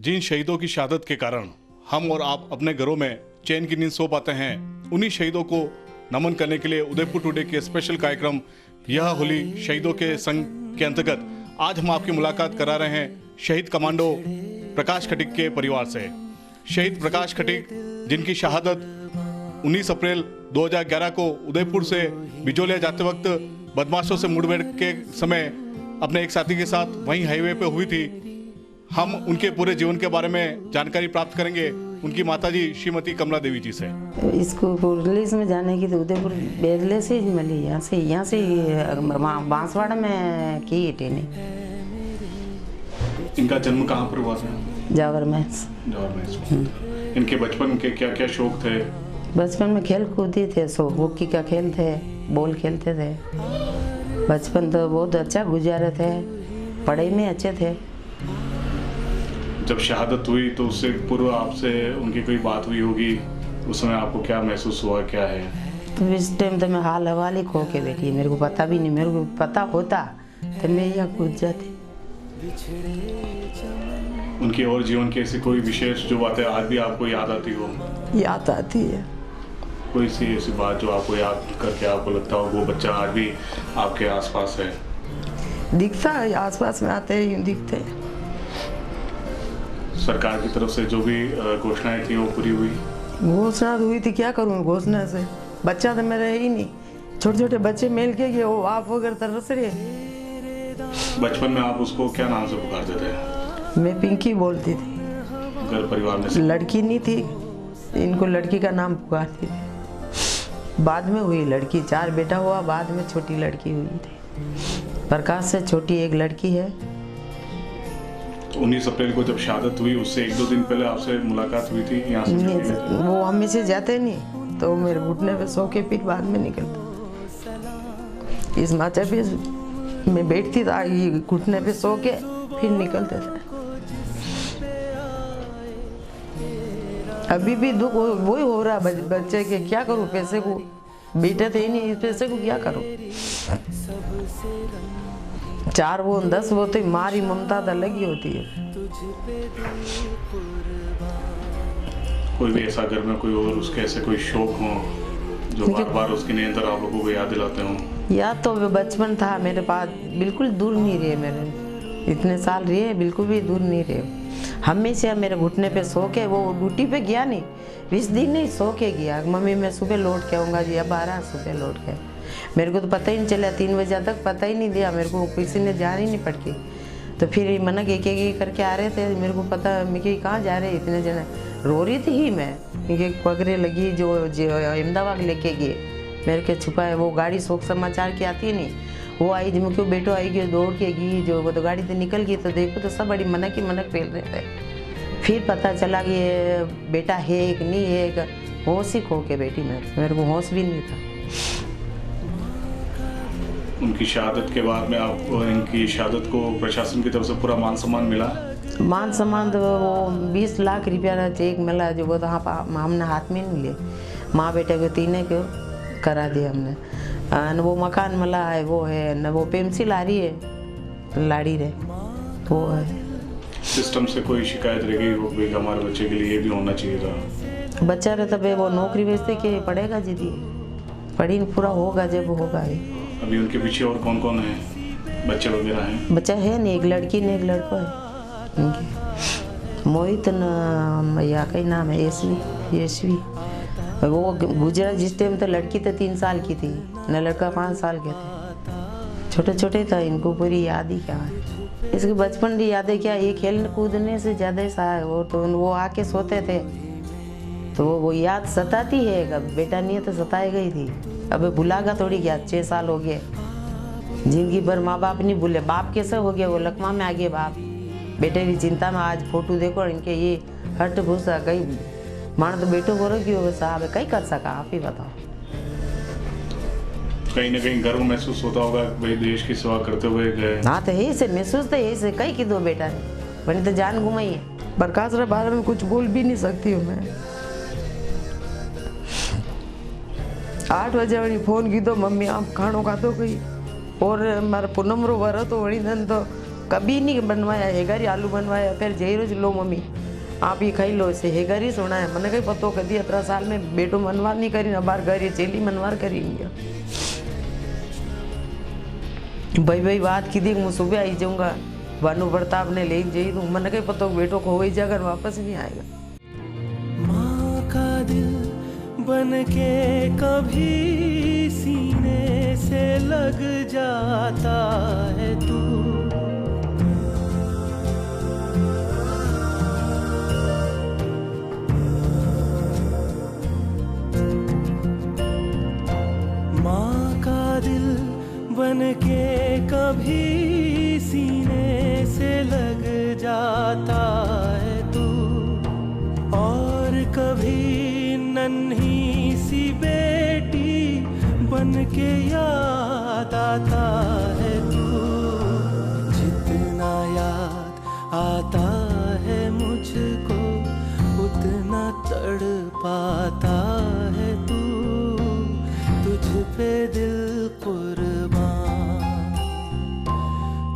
जिन शहीदों की शहादत के कारण हम और आप अपने घरों में चैन की नींद सो पाते हैं, उन्हीं शहीदों को नमन करने के लिए उदयपुर टुडे के स्पेशल कार्यक्रम यह होली शहीदों के संग के अंतर्गत आज हम आपकी मुलाकात करा रहे हैं शहीद कमांडो प्रकाश खटीक के परिवार से। शहीद प्रकाश खटीक, जिनकी शहादत 19 अप्रैल 2011 को उदयपुर से बिजोलिया जाते वक्त बदमाशों से मुठभेड़ के समय अपने एक साथी के साथ वहीं हाईवे पे हुई थी। हम उनके पूरे जीवन के बारे में जानकारी प्राप्त करेंगे उनकी माताजी श्रीमती कमला देवी जी से। इसको पुलिस में जाने की तो उदयपुर बेरले से ही मिली, यहाँ से बांसवाड़ा में की ट्रेनिंग। इनका जन्म कहाँ पर हुआ था? जावर में। इनके बचपन के क्या क्या शौक थे? बचपन में खेल कूदी थे, हॉकी का खेल थे, बॉल खेलते थे। बचपन तो बहुत अच्छा गुजारे थे, पढ़ाई में अच्छे थे। जब शहादत हुई तो उससे पूर्व आपसे उनकी कोई बात हुई होगी, उस समय आपको क्या महसूस हुआ, क्या है? तो इस टाइम तो मैं हाल हवाल ही खो के बैठी, मेरे को पता भी नहीं। मेरे को पता होता तो मैं यहाँ कूद जाती। उनकी और जीवन की ऐसी कोई विशेष जो बातें आज भी आपको याद आती हो? याद आती है कोई सी ऐसी बात जो आपको याद करके आपको लगता हो वो बच्चा आज भी आपके आसपास है? दिखता है, आसपास में आते हैं, दिखते हैं। सरकार की तरफ से जो भी घोषणाएं थी वो पूरी हुई? घोषणा हुई थी, क्या करूँ घोषणा से? बच्चा तो मेरा ही नहीं, छोटे छोटे बच्चे मिल के गए, वो आप वगैरह तरस रहे। बचपन में आप उसको क्या नाम से पुकारते थे? मैं पिंकी बोलती थी। घर परिवार में लड़की नहीं थी, इनको लड़की का नाम पुकारती थी। बाद में हुई लड़की, 4 बेटा हुआ, बाद में छोटी लड़की हुई थी। प्रकाश से छोटी एक लड़की है। 19 अप्रैल को जब शहादत हुई उससे 1-2 दिन पहले आपसे मुलाकात हुई थी यहाँ से? वो हमेशा जाते नहीं, तो मेरे घुटने पे सो के फिर बाद में निकलते। इस माचा पे मैं बैठती था, ये घुटने पे सो के फिर निकलते थे। अभी भी दुख वही हो रहा बच्चे के, क्या करूं? पैसे को बेटे थे नहीं, इस पैसे को क्या करूं? 4 वो 10 वो तो मारी ममता तो अलग ही होती है। कोई भी ऐसा घर में कोई और उसके ऐसे कोई शौक हो जो बार बार उसकी निरंतर आप लोगों को याद दिलाते हो? याद तो बचपन था मेरे पास, बिल्कुल दूर नहीं रहे मेरे, इतने साल रहे बिल्कुल भी दूर नहीं रहे। हमेशा मेरे घुटने पे सो के, वो ड्यूटी पे गया नहीं, 20 दिन नहीं सो के गया। मम्मी मैं सुबह लौट के आऊँगा जी, अब आ रहा सुबह लौट के। मेरे को तो पता ही नहीं चला, 3 बजे तक पता ही नहीं दिया मेरे को, किसी ने जान ही नहीं पड़ के। तो फिर मना एक करके आ रहे थे, मेरे को पता मैं कि कहाँ जा रहे इतने जने। रो रही थी ही मैं, पगड़े लगी जो अहमदाबाद लेके गए, मेरे के छुपाए। वो गाड़ी शोक समाचार की आती नहीं, वो आई जब क्यों बेटो आई गई, दौड़ के गई जो, वो तो गाड़ी से निकल गई। तो देखो तो सब बड़ी मनक ही मनक फैल रहे थे। फिर पता चला कि ये बेटा है कि नहीं है, होश ही खो के बैठी मैं, मेरे को होश भी नहीं था। उनकी शहादत के बाद में आप इनकी शहादत को प्रशासन की तरफ से पूरा मान सम्मान मिला? मान सम्मान तो वो 20 लाख रुपया चेक मिला, जो वो तो हमने हाथ में नहीं लिए। माँ बेटे को तीनों को करा दिया हमने। न वो मकान मिला है, वो है न वो पेंसिल आ रही है, लाड़ी रे वो है। सिस्टम से कोई शिकायत रहेगी वो भी हमारे बच्चे के लिए भी होना चाहिए था? बच्चा रहता है वो नौकरी वैसे के पढ़ेगा जी, पढ़ी पूरा होगा जब होगा ही। अभी उनके पीछे और कौन कौन है, बच्चे वगैरह हैं? बच्चा है नहीं, एक लड़की ने एक लड़का है उनके। मोहित न या कई नाम है, यशवी। वो गुजरा जिस टाइम तो लड़की तो 3 साल की थी, न लड़का 5 साल के थे, छोटे छोटे था। इनको पूरी याद ही क्या है, इसकी बचपन की यादें क्या, ये खेलने कूदने से ज़्यादा सा है। वो तो वो आके सोते थे तो वो याद सताती है। कब बेटा नहीं है तो सताएगा ही थी। अब भुलागा थोड़ी क्या, 6 साल हो गए, जिंदगी भर माँ बाप नहीं भूले। बाप कैसे हो गया, वो लकमा में आ गए बाप, बेटे की चिंता में। आज फोटो देखो इनके, ये हट भूसा कहीं मान तो बेटो बोलो क्यों साहब कहीं कर सका, आप ही बताओ। कहीं ना कहीं गर्व महसूस होता होगा भाई देश की सेवा करते हुए गए। हाँ तो यही से महसूस तो यही से कहीं की दो बेटा ने बनी तो जान घुमाई है। प्रकाश के बारे में कुछ बोल भी नहीं सकती हूँ मैं। 8 बजे वही फोन की तो मम्मी आप खानो खाते गई, और मारा पूनम रो वर तो वही दिन तो कभी नहीं बनवाया। हेगारी आलू बनवाया, फिर जही रोज लो मम्मी आप ही खाई लो, इसे हेगारी सोना है। मैंने कहीं पतो कर दिया 17 साल में बेटो मनवार नहीं करी ना बार घर चेली मनवार करी गया। भाई भाई बात की थी मैं सुबह आई जाऊंगा, भानु प्रताप ने ले जाई दूँ। मैंने कहीं पतो बेटो को हो ही जाएगा, वापस नहीं आएगा। माँ का दिल बन के कभी सीने से लग जाता है तू, माँ का दिल बन के कभी सीने से लग जाता है तू, और कभी नन्ही सी बेटी बन के याद आता है तू। जितना याद आता है मुझको उतना तड़पाता है तू, तुझ पे दिल कुर्बान,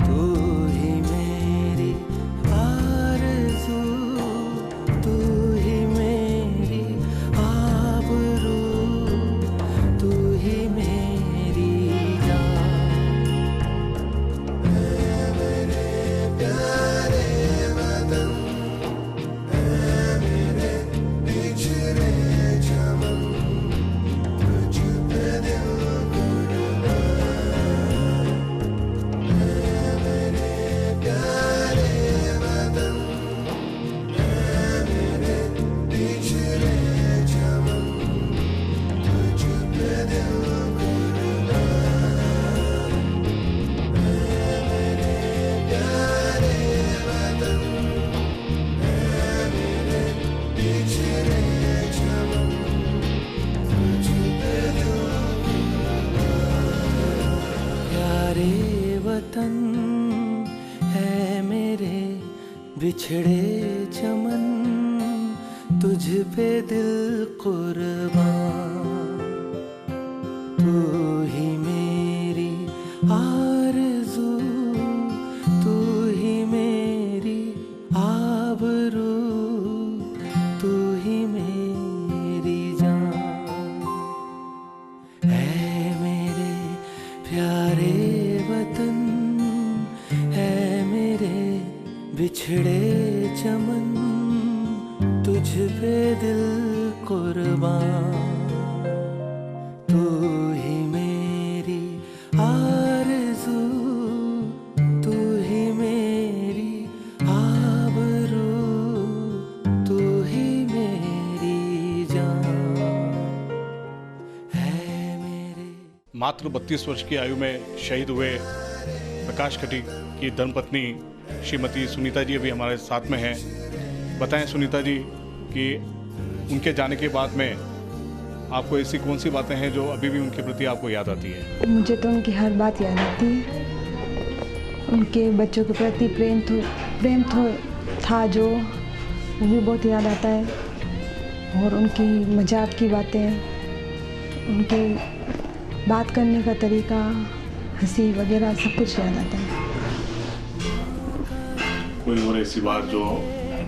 तू ही मेरी आरज़ू, तू ही मेरी आबरू, तू ही मेरी जान। मेरे प्यारे वतन, मेरे बिछड़े चमन, तुझ पे दिल वतन है मेरे बिछड़े चमन, तुझ पे दिल कुर्बान, तू ही मेरी आरज़ू, तू ही मेरी आबरू, तू ही मेरी जान। है मेरे प्यारे वतन, है मेरे बिछड़े चमन, तुझ पे दिल कुर्बान, तू ही मेरी आरज़ू, तू ही मेरी आबरू, तू ही मेरी जान, है मेरे। मात्र 32 वर्ष की आयु में शहीद हुए प्रकाश खटी की धर्मपत्नी श्रीमती सुनीता जी अभी हमारे साथ में हैं। बताएं सुनीता जी कि उनके जाने के बाद में आपको ऐसी कौन सी बातें हैं जो अभी भी उनके प्रति आपको याद आती है? मुझे तो उनकी हर बात याद आती है। उनके बच्चों के प्रति प्रेम था जो, वो भी बहुत याद आता है। और उनकी मजाक की बातें, उनके बात करने का तरीका, हंसी वगैरह सब कुछ याद आता है। कोई और ऐसी बात जो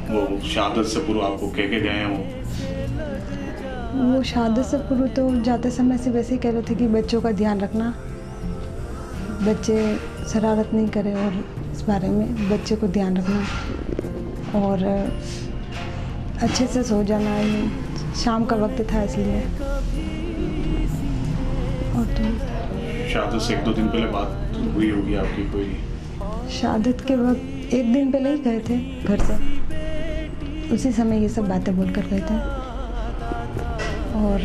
वो शहादत से पूर्व आपको कह के गए हैं? वो शहादत से पूर्व तो जाते समय से वैसे ही कह रहे थे कि बच्चों का ध्यान रखना, बच्चे शरारत नहीं करें, और इस बारे में बच्चे को ध्यान रखना और अच्छे से सो जाना। शाम का वक्त था इसलिए। और तो शहादत से 1-2 दिन पहले बात हुई होगी आपकी कोई? शहादत के वक्त 1 दिन पहले ही गए थे घर से, उसी समय ये सब बातें बोलकर गए थे। और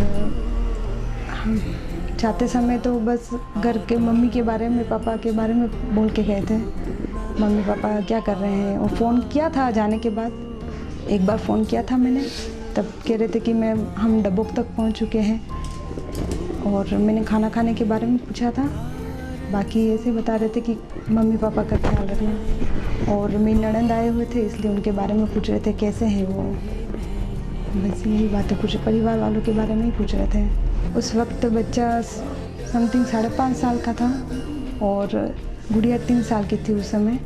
हम जाते समय तो बस घर के मम्मी के बारे में, पापा के बारे में बोल के गए थे। मम्मी पापा क्या कर रहे हैं, और फ़ोन किया था जाने के बाद। एक बार फ़ोन किया था मैंने, तब कह रहे थे कि हम डब्बोक तक पहुंच चुके हैं। और मैंने खाना खाने के बारे में पूछा था, बाकी ऐसे बता रहे थे कि मम्मी पापा का ख्याल रखना। और मेरी ननद आए हुए थे इसलिए उनके बारे में पूछ रहे थे कैसे हैं वो, बस यही बातें पूछ, परिवार वालों के बारे में ही पूछ रहे थे। उस वक्त बच्चा समथिंग 5.5 साल का था और गुड़िया 3 साल की थी उस समय।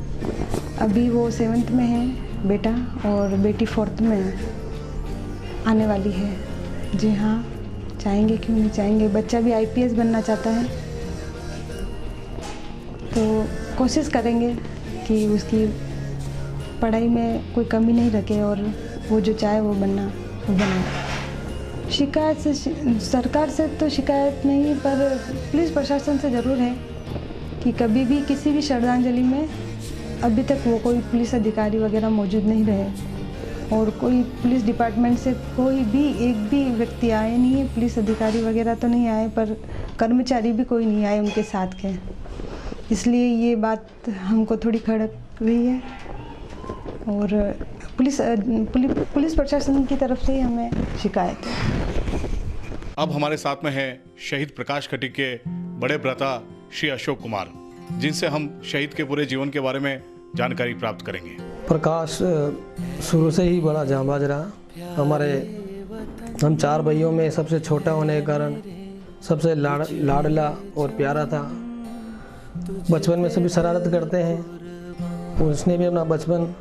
अभी वो 7th में है बेटा और बेटी 4th में है, आने वाली है। जी हाँ, चाहेंगे क्यों नहीं चाहेंगे, बच्चा भी IPS बनना चाहता है, तो कोशिश करेंगे कि उसकी पढ़ाई में कोई कमी नहीं रखे और वो जो चाहे वो बनना वो बनाए। शिकायत से सरकार से तो शिकायत नहीं, पर पुलिस प्रशासन से ज़रूर है कि कभी भी किसी भी श्रद्धांजलि में अभी तक वो कोई पुलिस अधिकारी वगैरह मौजूद नहीं रहे और कोई पुलिस डिपार्टमेंट से कोई भी एक भी व्यक्ति आए नहीं है। पुलिस अधिकारी वगैरह तो नहीं आए, पर कर्मचारी भी कोई नहीं आए उनके साथ के, इसलिए ये बात हमको थोड़ी खटक रही है और पुलिस प्रशासन की तरफ से ही हमें शिकायत है। अब हमारे साथ में है शहीद प्रकाश खटीक के बड़े भ्राता श्री अशोक कुमार, जिनसे हम शहीद के पूरे जीवन के बारे में जानकारी प्राप्त करेंगे। प्रकाश शुरू से ही बड़ा जांबाज रहा। हम 4 भाइयों में सबसे छोटा होने के कारण सबसे लाडला और प्यारा था। बचपन में सभी शरारत करते हैं। उसने भी अपना बचपन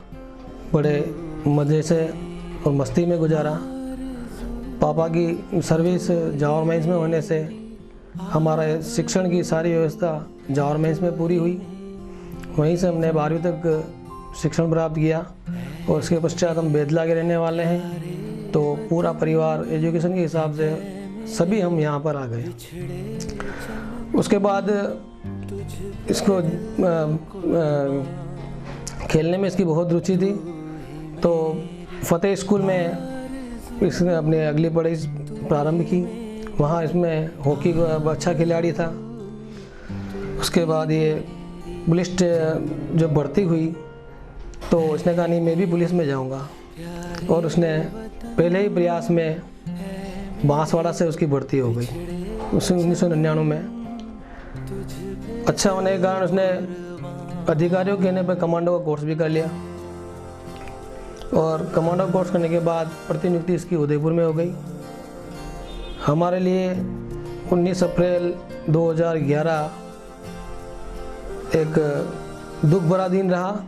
बड़े मज़े से और मस्ती में गुजारा। पापा की सर्विस जवाहर माइंस में होने से हमारा शिक्षण की सारी व्यवस्था जवाहर माइंस में पूरी हुई। वहीं से हमने 12वीं तक शिक्षण प्राप्त किया और उसके पश्चात हम बेदला के रहने वाले हैं, तो पूरा परिवार एजुकेशन के हिसाब से सभी हम यहाँ पर आ गए। उसके बाद इसको खेलने में इसकी बहुत रुचि थी, तो फतेह स्कूल में इसने अपनी अगली पढ़ाई प्रारंभ की। वहाँ इसमें हॉकी का अच्छा खिलाड़ी था। उसके बाद ये पुलिस जब भर्ती हुई तो उसने कहा नहीं, मैं भी पुलिस में जाऊंगा, और उसने पहले ही प्रयास में बांसवाड़ा से उसकी भर्ती हो गई 1999 में। अच्छा होने के कारण उसने अधिकारियों के कहने पर कमांडो का कोर्स भी कर लिया और कमांडो कोर्स करने के बाद प्रतिनियुक्ति इसकी उदयपुर में हो गई। हमारे लिए 19 अप्रैल 2011 एक दुख भरा दिन रहा,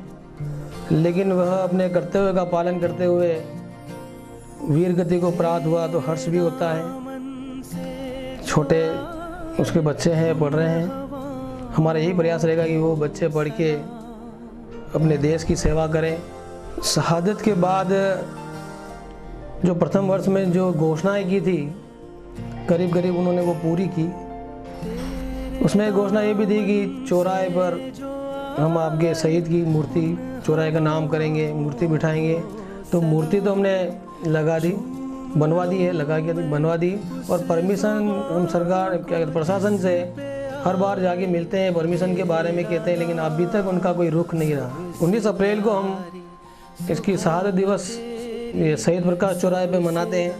लेकिन वह अपने कर्तव्य का पालन करते हुए वीर गति को प्राप्त हुआ तो हर्ष भी होता है। छोटे उसके बच्चे हैं, पढ़ रहे हैं। हमारा यही प्रयास रहेगा कि वो बच्चे पढ़ के अपने देश की सेवा करें। शहादत के बाद जो प्रथम वर्ष में जो घोषणाएं की थी, करीब करीब उन्होंने वो पूरी की। उसमें घोषणा ये भी थी कि चौराहे पर हम आपके शहीद की मूर्ति, चौराहे का नाम करेंगे, मूर्ति बिठाएंगे। तो मूर्ति तो हमने लगा दी, बनवा दी है, लगा के बनवा दी, और परमिशन हम सरकार क्या कहते प्रशासन से हर बार जाके मिलते हैं, परमिशन के बारे में कहते हैं, लेकिन अभी तक उनका कोई रुख नहीं रहा। 19 अप्रैल को हम इसकी शहादत दिवस ये शहीद प्रकाश चौराहे पे मनाते हैं।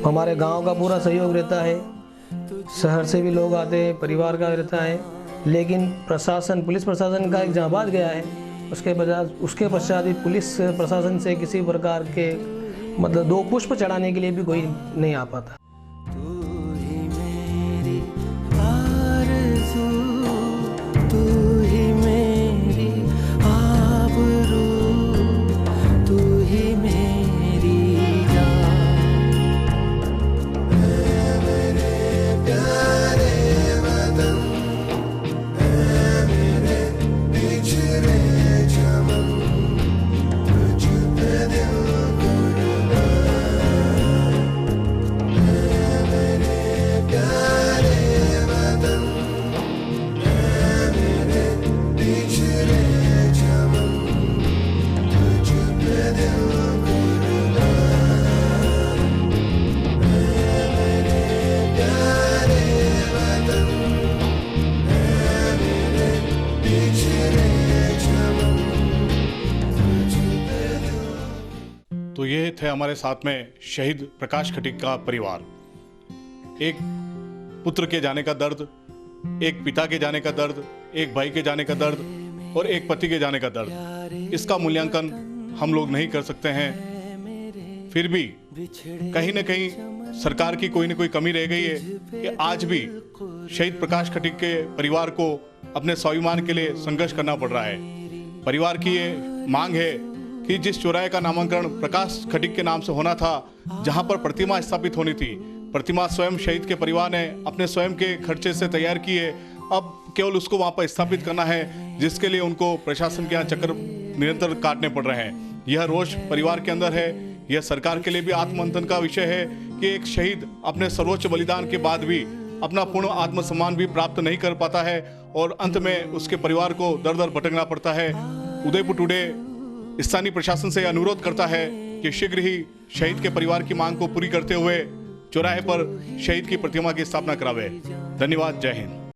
हमारे गांव का पूरा सहयोग रहता है, शहर से भी लोग आते हैं, परिवार का रहता है, लेकिन प्रशासन, पुलिस प्रशासन का एक जांबाज गया है, उसके पश्चात पुलिस प्रशासन से किसी प्रकार के मतलब 2 पुष्प चढ़ाने के लिए भी कोई नहीं आ पाता। तो ये थे हमारे साथ में शहीद प्रकाश खटीक का परिवार। एक पुत्र के जाने का दर्द, एक पिता के जाने का दर्द, एक भाई के जाने का दर्द और एक पति के जाने का दर्द, इसका मूल्यांकन हम लोग नहीं कर सकते हैं। फिर भी कहीं न कहीं सरकार की कोई न कोई कमी रह गई है कि आज भी शहीद प्रकाश खटीक के परिवार को अपने स्वाभिमान के लिए संघर्ष करना पड़ रहा है। परिवार की ये मांग है कि जिस चौराहे का नामकरण प्रकाश खटीक के नाम से होना था, जहां पर प्रतिमा स्थापित होनी थी, प्रतिमा स्वयं शहीद के परिवार ने अपने स्वयं के खर्चे से तैयार की है। अब केवल उसको वहां पर स्थापित करना है, जिसके लिए उनको प्रशासन के यहाँ चक्कर निरंतर काटने पड़ रहे हैं। यह रोष परिवार के अंदर है। यह सरकार के लिए भी आत्ममंथन का विषय है कि एक शहीद अपने सर्वोच्च बलिदान के बाद भी अपना पूर्ण आत्मसम्मान भी प्राप्त नहीं कर पाता है और अंत में उसके परिवार को दर दर भटकना पड़ता है। उदयपुर टुडे स्थानीय प्रशासन से अनुरोध करता है कि शीघ्र ही शहीद के परिवार की मांग को पूरी करते हुए चौराहे पर शहीद की प्रतिमा की स्थापना करावे। धन्यवाद। जय हिंद।